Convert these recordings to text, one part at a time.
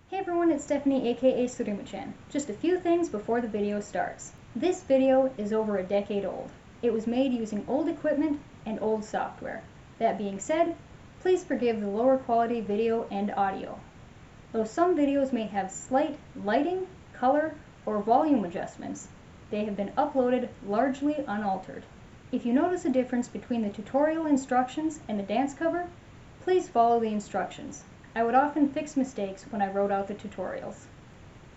Hey everyone, it's Stephanie aka Surimuchan. Just a few things before the video starts. This video is over a decade old. It was made using old equipment and old software. That being said, please forgive the lower quality video and audio. Though some videos may have slight lighting, color, or volume adjustments, they have been uploaded largely unaltered. If you notice a difference between the tutorial instructions and the dance cover, please follow the instructions. I would often fix mistakes when I wrote out the tutorials.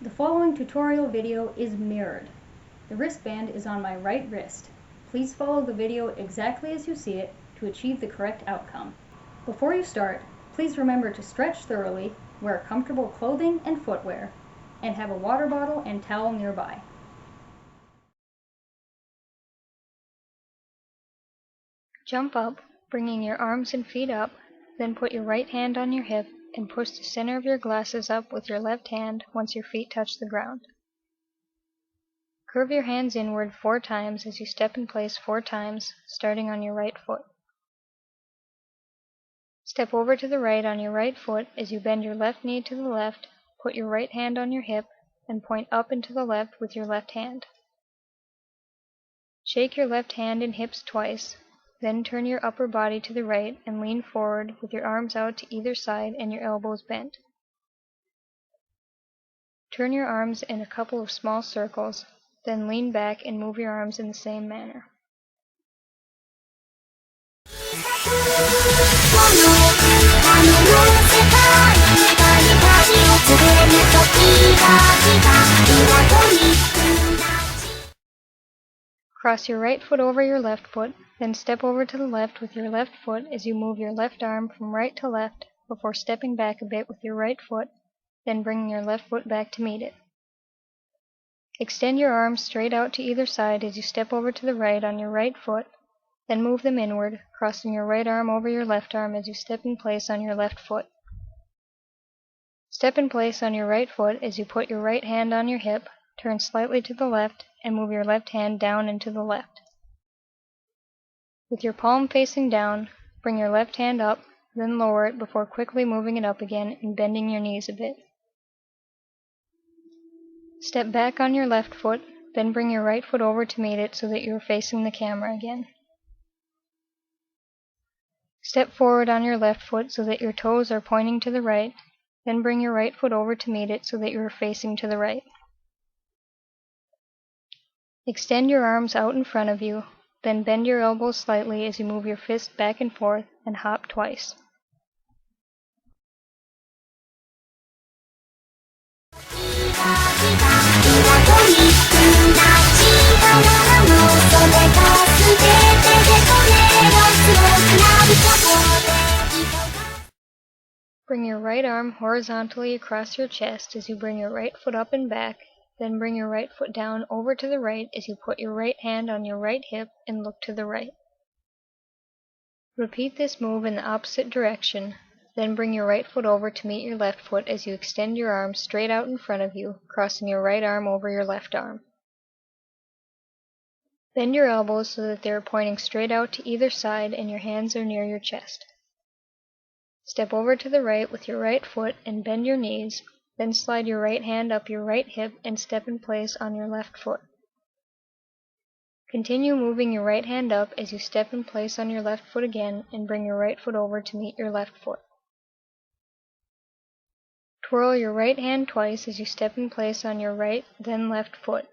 The following tutorial video is mirrored. The wristband is on my right wrist. Please follow the video exactly as you see it to achieve the correct outcome. Before you start, please remember to stretch thoroughly, wear comfortable clothing and footwear, and have a water bottle and towel nearby. Jump up, bringing your arms and feet up, then put your right hand on your hip and push the center of your glasses up with your left hand once your feet touch the ground. Curve your hands inward 4 times as you step in place 4 times, starting on your right foot. Step over to the right on your right foot as you bend your left knee to the left, put your right hand on your hip, and point up and to the left with your left hand. Shake your left hand and hips twice, then turn your upper body to the right and lean forward with your arms out to either side and your elbows bent. Turn your arms in a couple of small circles, then lean back and move your arms in the same manner. Cross your right foot over your left foot, then step over to the left with your left foot as you move your left arm from right to left before stepping back a bit with your right foot, then bringing your left foot back to meet it. Extend your arms straight out to either side as you step over to the right on your right foot, then move them inward, crossing your right arm over your left arm as you step in place on your left foot. Step in place on your right foot as you put your right hand on your hip, turn slightly to the left, and move your left hand down and to the left. With your palm facing down, bring your left hand up, then lower it before quickly moving it up again and bending your knees a bit. Step back on your left foot, then bring your right foot over to meet it so that you are facing the camera again. Step forward on your left foot so that your toes are pointing to the right, then bring your right foot over to meet it so that you are facing to the right. Extend your arms out in front of you, then bend your elbows slightly as you move your fist back and forth and hop twice. Bring your right arm horizontally across your chest as you bring your right foot up and back, then bring your right foot down over to the right as you put your right hand on your right hip and look to the right. Repeat this move in the opposite direction, then bring your right foot over to meet your left foot as you extend your arm straight out in front of you, crossing your right arm over your left arm. Bend your elbows so that they are pointing straight out to either side and your hands are near your chest. Step over to the right with your right foot and bend your knees, then slide your right hand up your right hip and step in place on your left foot. Continue moving your right hand up as you step in place on your left foot again and bring your right foot over to meet your left foot. Twirl your right hand twice as you step in place on your right, then left foot.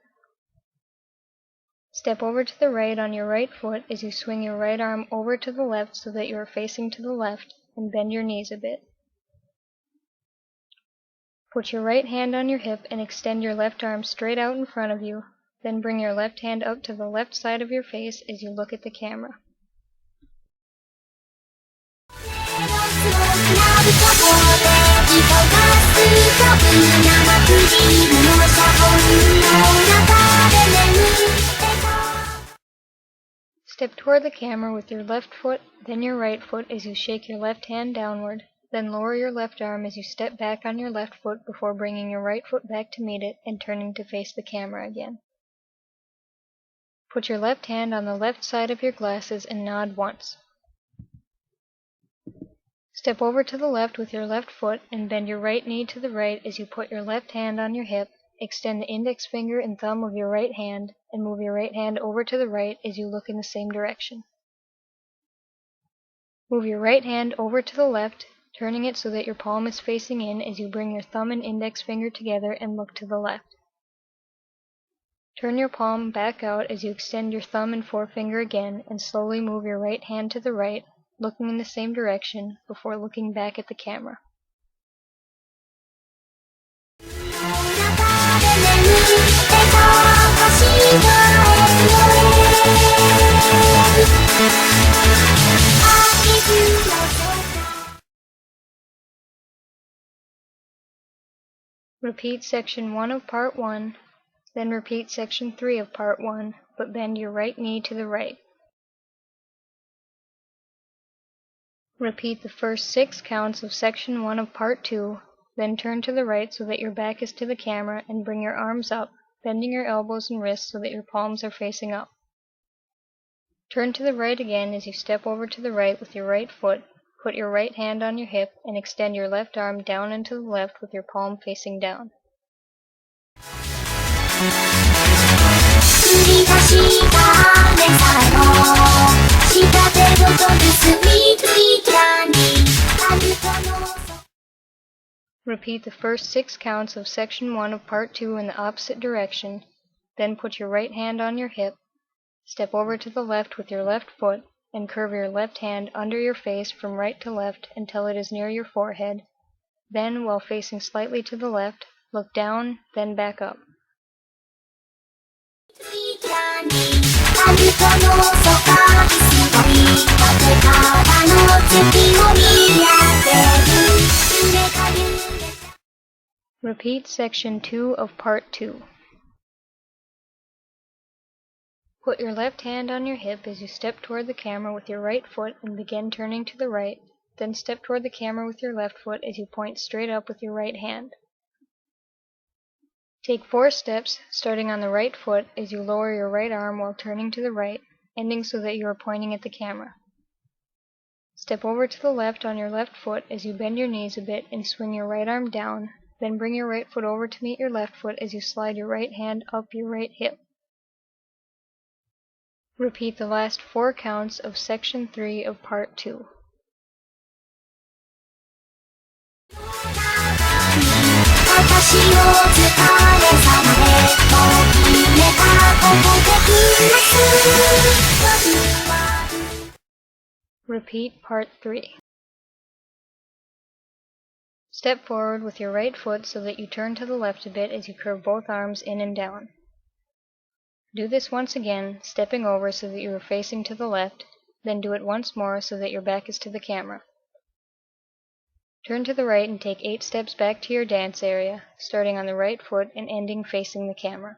Step over to the right on your right foot as you swing your right arm over to the left so that you are facing to the left and bend your knees a bit. Put your right hand on your hip and extend your left arm straight out in front of you, then bring your left hand up to the left side of your face as you look at the camera. Step toward the camera with your left foot, then your right foot as you shake your left hand downward, then lower your left arm as you step back on your left foot before bringing your right foot back to meet it and turning to face the camera again. Put your left hand on the left side of your glasses and nod once. Step over to the left with your left foot and bend your right knee to the right as you put your left hand on your hip. Extend the index finger and thumb of your right hand and move your right hand over to the right as you look in the same direction. Move your right hand over to the left, turning it so that your palm is facing in as you bring your thumb and index finger together and look to the left. Turn your palm back out as you extend your thumb and forefinger again and slowly move your right hand to the right, looking in the same direction before looking back at the camera. Repeat section 1 of part 1, then repeat section 3 of part 1, but bend your right knee to the right. Repeat the first 6 counts of section 1 of part 2, then turn to the right so that your back is to the camera and bring your arms up, bending your elbows and wrists so that your palms are facing up. Turn to the right again as you step over to the right with your right foot, put your right hand on your hip, and extend your left arm down and to the left with your palm facing down. Repeat the first 6 counts of section 1 of part 2 in the opposite direction, then put your right hand on your hip, step over to the left with your left foot, and curve your left hand under your face from right to left until it is near your forehead. Then, while facing slightly to the left, look down, then back up. Repeat section 2 of part 2. Put your left hand on your hip as you step toward the camera with your right foot and begin turning to the right, then step toward the camera with your left foot as you point straight up with your right hand. Take 4 steps, starting on the right foot as you lower your right arm while turning to the right, ending so that you are pointing at the camera. Step over to the left on your left foot as you bend your knees a bit and swing your right arm down, then bring your right foot over to meet your left foot as you slide your right hand up your right hip. Repeat the last 4 counts of section 3 of part 2. Repeat part 3. Step forward with your right foot so that you turn to the left a bit as you curve both arms in and down. Do this once again, stepping over so that you are facing to the left, then do it once more so that your back is to the camera. Turn to the right and take 8 steps back to your dance area, starting on the right foot and ending facing the camera.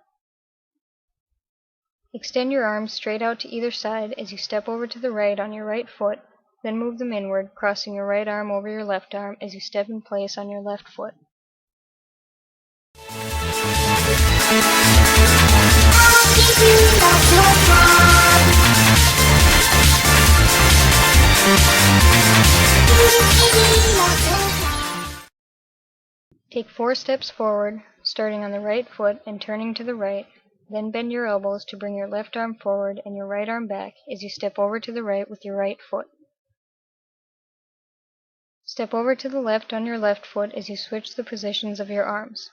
Extend your arms straight out to either side as you step over to the right on your right foot, then move them inward, crossing your right arm over your left arm as you step in place on your left foot. Take 4 steps forward, starting on the right foot and turning to the right, then bend your elbows to bring your left arm forward and your right arm back as you step over to the right with your right foot. Step over to the left on your left foot as you switch the positions of your arms.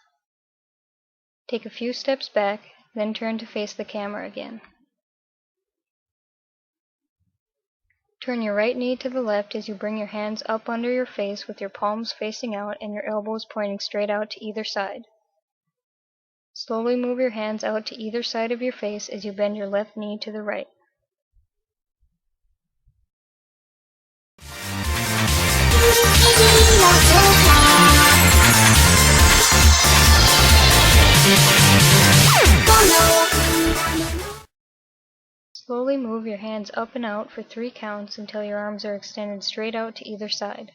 Take a few steps back, then turn to face the camera again. Turn your right knee to the left as you bring your hands up under your face with your palms facing out and your elbows pointing straight out to either side. Slowly move your hands out to either side of your face as you bend your left knee to the right. Slowly move your hands up and out for 3 counts until your arms are extended straight out to either side.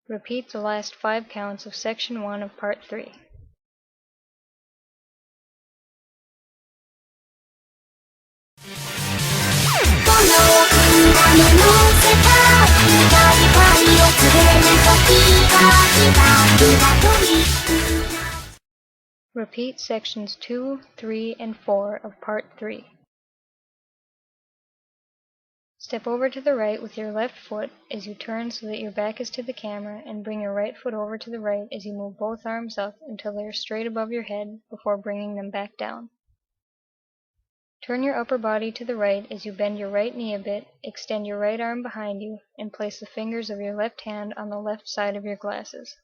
Repeat the last 5 counts of section 1 of part 3. Repeat sections 2, 3, and 4 of part 3. Step over to the right with your left foot as you turn so that your back is to the camera, and bring your right foot over to the right as you move both arms up until they are straight above your head before bringing them back down. Turn your upper body to the right as you bend your right knee a bit, extend your right arm behind you, and place the fingers of your left hand on the left side of your glasses.